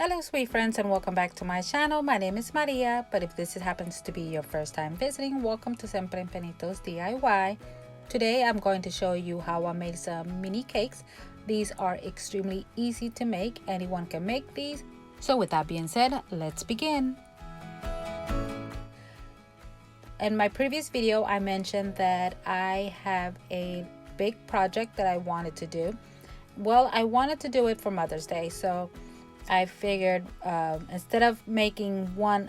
Hello sweet friends and welcome back to my channel. My name is Maria, but if this happens to be your first time visiting, welcome to Siempre en Penitos DIY. Today I'm going to show you how I made some mini cakes. These are extremely easy to make. Anyone can make these. So with that being said, let's begin. In my previous video, I mentioned that I have a big project that I wanted to do. Well, I wanted to do it for Mother's Day, so I figured instead of making one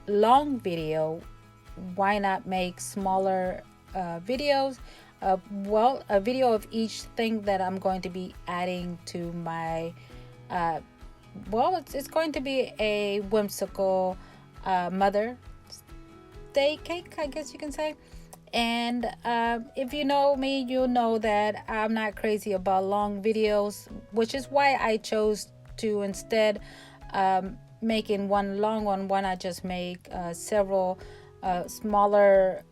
long video, why not make smaller videos? A video of each thing that I'm going to be adding to my it's going to be a whimsical Mother's Day cake, I guess you can say. And if you know me, you know that I'm not crazy about long videos, which is why I chose to instead making one long one, why not just make several smaller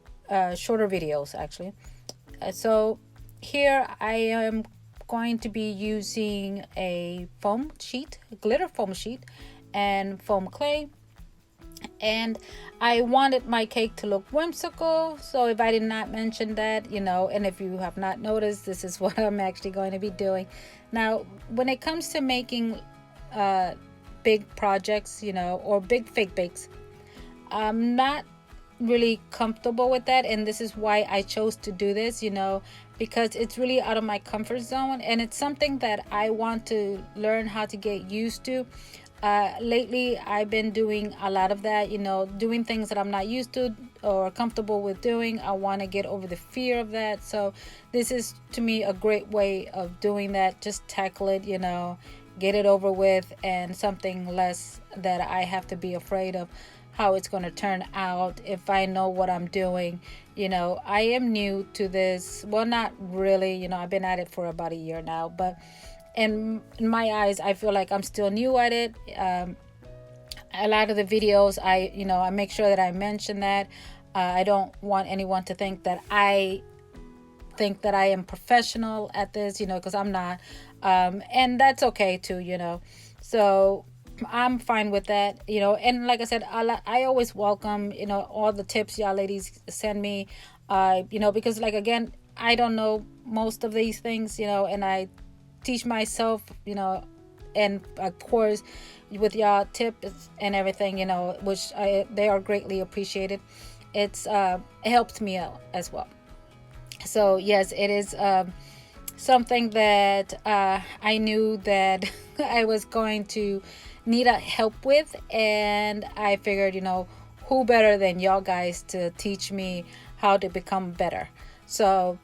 shorter videos actually. So here I am going to be using a foam sheet, a glitter foam sheet, and foam clay. And I wanted my cake to look whimsical, so if I did not mention that, and if you have not noticed, this is what I'm actually going to be doing. Now when it comes to making big projects, or big fake bakes, I'm not really comfortable with that, and this is why I chose to do this, because it's really out of my comfort zone, and it's something that I want to learn how to get used to. Lately I've been doing a lot of that, doing things that I'm not used to or comfortable with doing. I want to get over the fear of that, so this is to me a great way of doing that. Just tackle it, get it over with, and something less that I have to be afraid of how it's going to turn out if I know what I'm doing. I am new to this. Well, not really, I've been at it for about a year now, but in my eyes, I feel like I'm still new at it. A lot of the videos, I make sure that I mention that. I don't want anyone to think that I am professional at this, because I'm not. And that's okay too, so I'm fine with that, and like I said, I always welcome, all the tips y'all ladies send me, because like, again, I don't know most of these things, and I teach myself, and of course with y'all tips and everything, which they are greatly appreciated. It helps me out as well. So yes, it is something that I knew that I was going to need a help with, and I figured, who better than y'all guys to teach me how to become better. So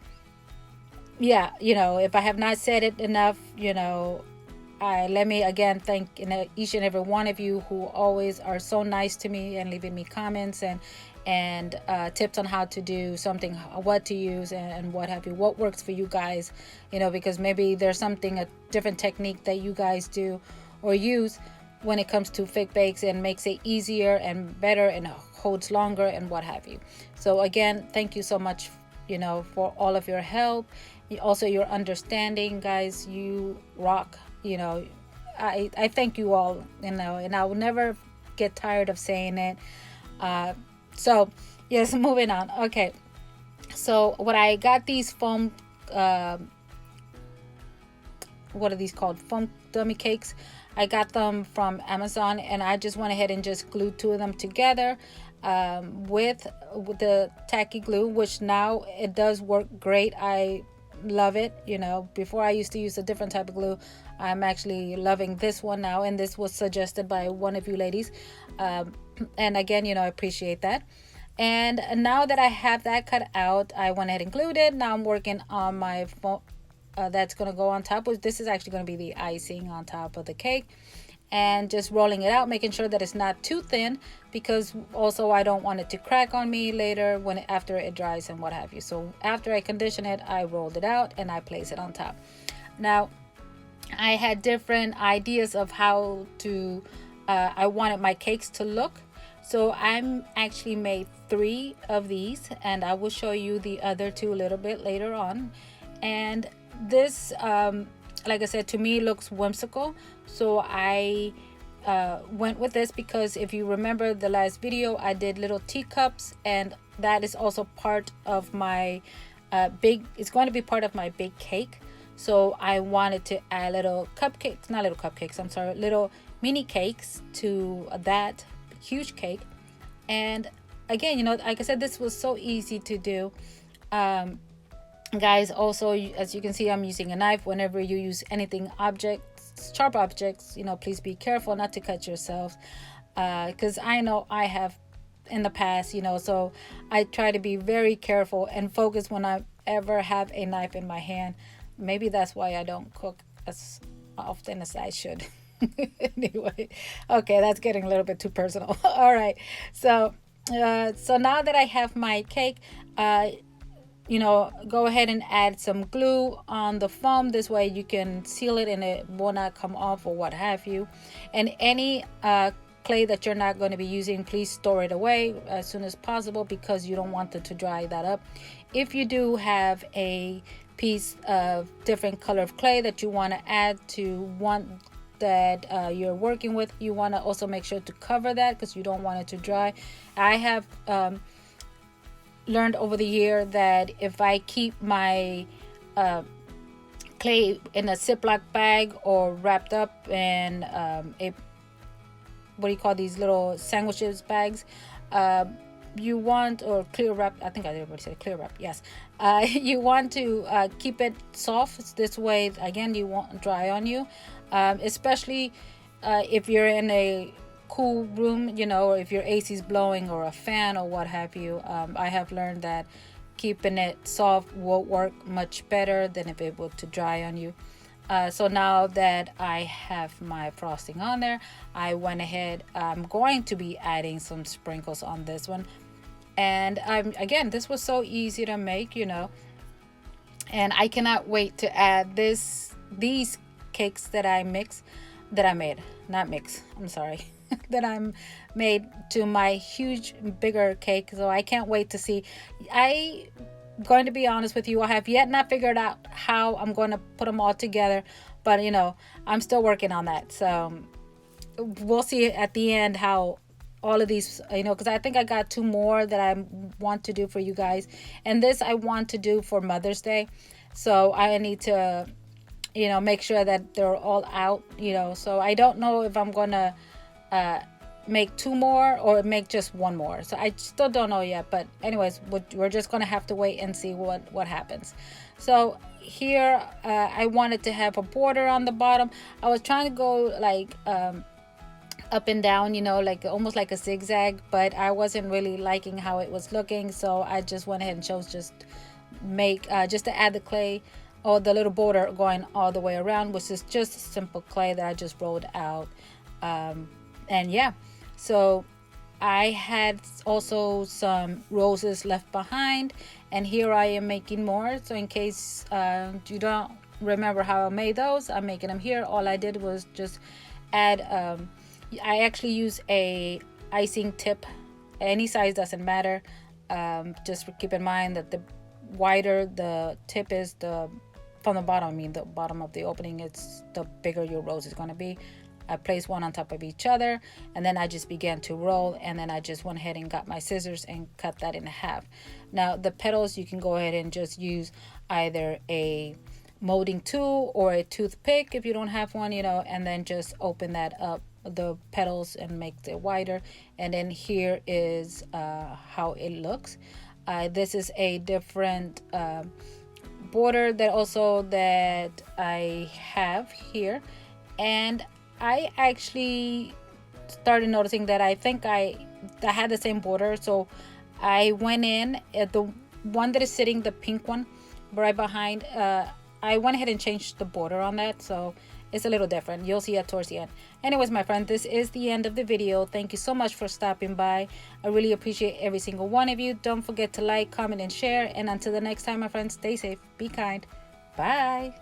yeah, if I have not said it enough, let me again thank each and every one of you who always are so nice to me and leaving me comments and tips on how to do something, what to use, and what have you, what works for you guys, because maybe there's a different technique that you guys do or use when it comes to fake bakes, and makes it easier and better and holds longer and what have you. So again, thank you so much, for all of your help, also your understanding, guys. You rock. I thank you all, and I will never get tired of saying it. So yes, moving on. Okay, so what I got these foam, what are these called, foam dummy cakes. I got them from Amazon, and I just went ahead and just glued two of them together with the tacky glue, which now it does work great. I love it. Before I used to use a different type of glue. I'm actually loving this one now, and this was suggested by one of you ladies, and again, I appreciate that. And now that I have that cut out, I went ahead and glued it. Now I'm working on my foam that's going to go on top. This is actually going to be the icing on top of the cake, and just rolling it out, making sure that it's not too thin, because also I don't want it to crack on me later after it dries and what have you. So after I condition it, I rolled it out and I place it on top. Now I had different ideas of how to I wanted my cakes to look, so I'm actually made 3 of these, and I will show you the other 2 a little bit later on. And this like I said, to me looks whimsical, so I went with this because if you remember the last video, I did little teacups, and that is also part of my it's going to be part of my big cake. So I wanted to add little cupcakes, not little cupcakes, I'm sorry, little mini cakes to that huge cake. And again, like I said, this was so easy to do. Guys, also, as you can see, I'm using a knife. Whenever you use anything sharp objects, please be careful not to cut yourself, because I know I have in the past, so I try to be very careful and focus when I ever have a knife in my hand. Maybe that's why I don't cook as often as I should. Anyway, okay, that's getting a little bit too personal. All right, so now that I have my cake, go ahead and add some glue on the foam. This way you can seal it and it will not come off or what have you. And any clay that you're not going to be using, please store it away as soon as possible, because you don't want it to dry that up. If you do have a piece of different color of clay that you want to add to one that you're working with, you want to also make sure to cover that, because you don't want it to dry. I have learned over the year that if I keep my clay in a Ziploc bag or wrapped up in a, what do you call these little sandwiches bags, you want, or clear wrap, I think I already said clear wrap, yes, you want to keep it soft. This way, again, you won't dry on you, especially if you're in a cool room, or if your AC is blowing or a fan or what have you. I have learned that keeping it soft will work much better than if it were to dry on you. So now that I have my frosting on there, I went ahead, I'm going to be adding some sprinkles on this one. And again, this was so easy to make, and I cannot wait to add these cakes that I made, that I'm made to my huge, bigger cake. So I can't wait to see. Going to be honest with you, I have yet not figured out how I'm going to put them all together, but I'm still working on that. So we'll see at the end how all of these, because I think I got 2 more that I want to do for you guys, and this I want to do for Mother's Day. So I need to make sure that they're all out, so I don't know if I'm gonna make 2 more or make just 1 more. So I still don't know yet, but anyways, we're just gonna have to wait and see what happens. So here I wanted to have a border on the bottom. I was trying to go like up and down, like almost like a zigzag, but I wasn't really liking how it was looking, so I just went ahead and chose just to add the clay or the little border going all the way around, which is just a simple clay that I just rolled out. And yeah, so I had also some roses left behind, and here I am making more. So in case you don't remember how I made those, I'm making them here. All I did was just add I actually use a icing tip. Any size doesn't matter. Just keep in mind that the wider the tip is, from the bottom, the bottom of the opening, it's the bigger your rose is going to be. I placed one on top of each other, and then I just began to roll, and then I just went ahead and got my scissors and cut that in half. Now the petals, you can go ahead and just use either a molding tool or a toothpick if you don't have one, and then just open that up, the petals, and make it wider. And then here is how it looks. This is a different border that I have here, and I actually started noticing that I think I had the same border, so I went in at the one that is sitting, the pink one right behind. I went ahead and changed the border on that, so it's a little different. You'll see it towards the end. Anyways, my friend, this is the end of the video. Thank you so much for stopping by. I really appreciate every single one of you. Don't forget to like, comment, and share. And until the next time, my friends, stay safe, be kind. Bye.